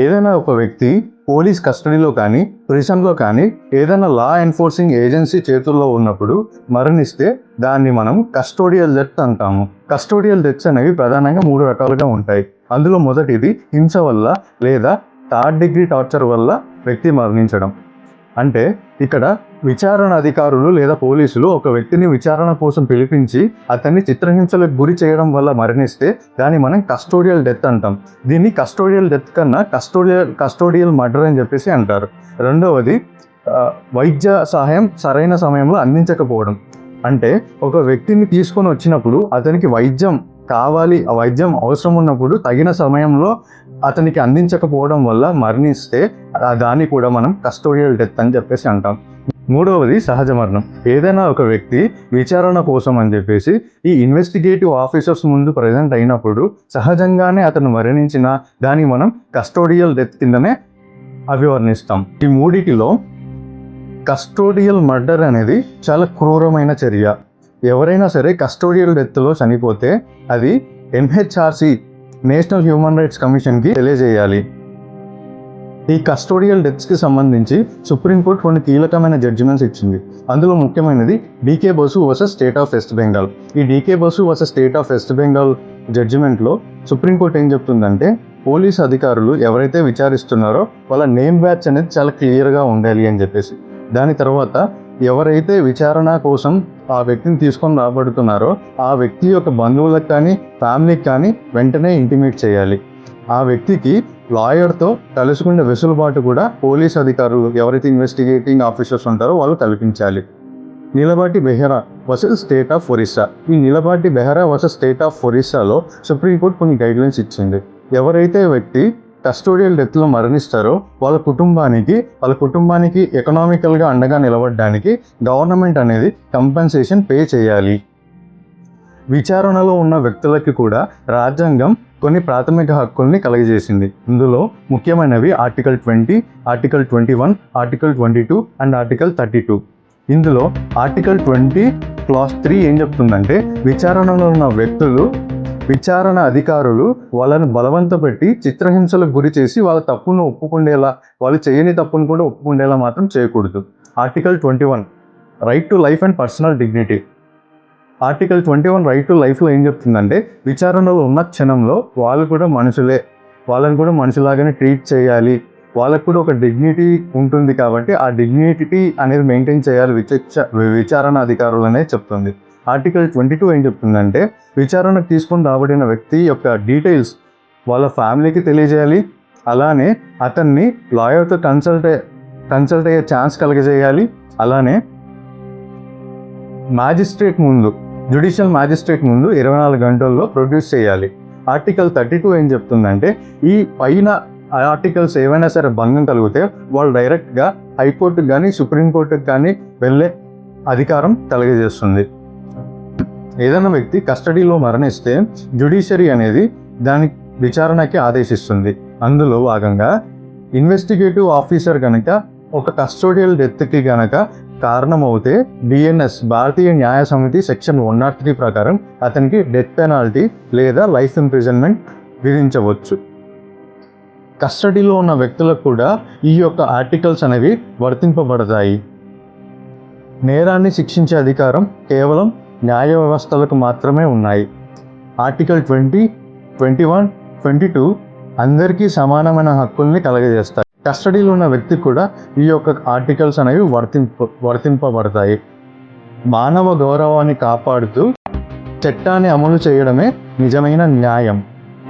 ఏదైనా ఒక వ్యక్తి పోలీస్ కస్టడీలో కానీ ప్రిజన్లో కానీ ఏదైనా లా ఎన్ఫోర్సింగ్ ఏజెన్సీ చేతుల్లో ఉన్నప్పుడు మరణిస్తే దాన్ని మనం కస్టోడియల్ డెత్ అంటాము. కస్టోడియల్ డెత్స్ అనేవి ప్రధానంగా 3 రకాలుగా ఉంటాయి. అందులో మొదటిది హింస వల్ల లేదా థర్డ్ డిగ్రీ టార్చర్ వల్ల వ్యక్తి మరణించడం. అంటే ఇక్కడ విచారణ అధికారులు లేదా పోలీసులు ఒక వ్యక్తిని విచారణ కోసం పిలిపించి అతన్ని చిత్రహింసలకు గురి చేయడం వల్ల మరణిస్తే దాన్ని మనం కస్టోడియల్ డెత్ అంటాం. దీన్ని కస్టోడియల్ డెత్ కన్నా కస్టోడియల్ మర్డర్ అని చెప్పేసి అంటారు. రెండవది వైద్య సహాయం సరైన సమయంలో అందించకపోవడం. అంటే ఒక వ్యక్తిని తీసుకొని వచ్చినప్పుడు అతనికి వైద్యం కావాలి, ఆ వైద్యం అవసరం ఉన్నప్పుడు తగిన సమయంలో అతనికి అందించకపోవడం వల్ల మరణిస్తే దాన్ని కూడా మనం కస్టోడియల్ డెత్ అని చెప్పేసి అంటాం. మూడవది సహజ మరణం. ఏదైనా ఒక వ్యక్తి విచారణ కోసం అని చెప్పేసి ఈ ఇన్వెస్టిగేటివ్ ఆఫీసర్స్ ముందు ప్రజెంట్ అయినప్పుడు సహజంగానే అతను మరణించిన దాన్ని మనం కస్టోడియల్ డెత్ కిందనే అభివర్ణిస్తాం. ఈ మూడిటిలో కస్టోడియల్ మర్డర్ అనేది చాలా క్రూరమైన చర్య. ఎవరైనా సరే కస్టోడియల్ డెత్లో చనిపోతే అది NHRC నేషనల్ హ్యూమన్ రైట్స్ కమిషన్కి తెలియజేయాలి. ఈ కస్టోడియల్ డెత్స్కి సంబంధించి సుప్రీంకోర్టు కొన్ని కీలకమైన జడ్జిమెంట్స్ ఇచ్చింది. అందులో ముఖ్యమైనది DK Basu versus state of West Bengal. ఈ DK Basu versus state of West Bengal జడ్జిమెంట్లో సుప్రీంకోర్టు ఏం చెప్తుందంటే పోలీస్ అధికారులు ఎవరైతే విచారిస్తున్నారో వాళ్ళ నేమ్ బ్యాచ్ అనేది చాలా క్లియర్గా ఉండాలి అని చెప్పేసి. దాని తర్వాత ఎవరైతే విచారణ కోసం ఆ వ్యక్తిని తీసుకొని రాబడుతున్నారో ఆ వ్యక్తి యొక్క బంధువులకు కానీ ఫ్యామిలీకి కానీ వెంటనే ఇంటిమేట్ చేయాలి. ఆ వ్యక్తికి లాయర్తో కలుసుకునే వెసులుబాటు కూడా పోలీస్ అధికారులు ఎవరైతే ఇన్వెస్టిగేటింగ్ ఆఫీసర్స్ ఉంటారో వాళ్ళు కల్పించాలి. Nilabati Behera versus state of Orissa. ఈ Nilabati Behera versus state of ఒరిస్సాలో సుప్రీంకోర్టు కొన్ని గైడ్లైన్స్ ఇచ్చింది. ఎవరైతే వ్యక్తి కస్టోడియల్ డెత్లో మరణిస్తారో వాళ్ళ కుటుంబానికి ఎకనామికల్గా అండగా నిలబడడానికి గవర్నమెంట్ అనేది కంపెన్సేషన్ పే చేయాలి. విచారణలో ఉన్న వ్యక్తులకి కూడా రాజ్యాంగం కొన్ని ప్రాథమిక హక్కుల్ని కలుగజేసింది. ఇందులో ముఖ్యమైనవి article 20, article 21, article 22 and article 32. ఇందులో ఆర్టికల్ 20 క్లాస్ 3 ఏం చెప్తుందంటే విచారణలో ఉన్న వ్యక్తులు విచారణ అధికారులు వాళ్ళని బలవంత పెట్టి చిత్రహింసలకు గురి చేసి వాళ్ళ తప్పును ఒప్పుకుండేలా, వాళ్ళు చేయని తప్పును కూడా ఒప్పుకుండేలా మాత్రం చేయకూడదు. Article 21 right to life and personal dignity. Article 21 right to లైఫ్లో ఏం చెప్తుందంటే విచారణలో ఉన్న క్షణంలో వాళ్ళు కూడా మనుషులే, వాళ్ళని కూడా మనుషులాగానే ట్రీట్ చేయాలి, వాళ్ళకు కూడా ఒక డిగ్నిటీ ఉంటుంది కాబట్టి ఆ డిగ్నిటీ అనేది మెయింటైన్ చేయాలి విచారణ అధికారులు అనేది చెప్తుంది. ఆర్టికల్ 22 ఏం చెప్తుందంటే విచారణకు తీసుకొని రాబడిన వ్యక్తి యొక్క డీటెయిల్స్ వాళ్ళ ఫ్యామిలీకి తెలియజేయాలి, అలానే అతన్ని లాయర్తో కన్సల్ట్ అయ్యే ఛాన్స్ కలగజేయాలి, అలానే జ్యుడిషియల్ మ్యాజిస్ట్రేట్ ముందు 24 గంటల్లో ప్రొడ్యూస్ చేయాలి. ఆర్టికల్ 32 ఏం చెప్తుందంటే ఈ పైన ఆర్టికల్స్ ఏవైనా సరే భంగం కలిగితే వాళ్ళు డైరెక్ట్గా హైకోర్టుకు కానీ సుప్రీంకోర్టుకు కానీ వెళ్ళే అధికారం కలగజేస్తుంది. ఏదైనా వ్యక్తి కస్టడీలో మరణిస్తే జ్యుడిషియరీ అనేది దాని విచారణకి ఆదేశిస్తుంది. అందులో భాగంగా ఇన్వెస్టిగేటివ్ ఆఫీసర్ కనుక ఒక కస్టోడియల్ డెత్కి కనుక కారణమవుతే BNS భారతీయ న్యాయ సమితి సెక్షన్ 103 ప్రకారం అతనికి డెత్ పెనాల్టీ లేదా లైఫ్ ఇంప్రిజన్మెంట్ విధించవచ్చు. కస్టడీలో ఉన్న వ్యక్తులకు కూడా ఈ యొక్క ఆర్టికల్స్ అనేవి వర్తింపబడతాయి. నేరాన్ని శిక్షించే అధికారం కేవలం న్యాయ వ్యవస్థలకు మాత్రమే ఉన్నాయి. ఆర్టికల్ 20, 21, 22 అందరికీ సమానమైన హక్కుల్ని కలగజేస్తాయి. కస్టడీలో ఉన్న వ్యక్తికి కూడా ఈ యొక్క ఆర్టికల్స్ అనేవి వర్తింపబడతాయి. మానవ గౌరవాన్ని కాపాడుతూ చట్టాన్ని అమలు చేయడమే నిజమైన న్యాయం.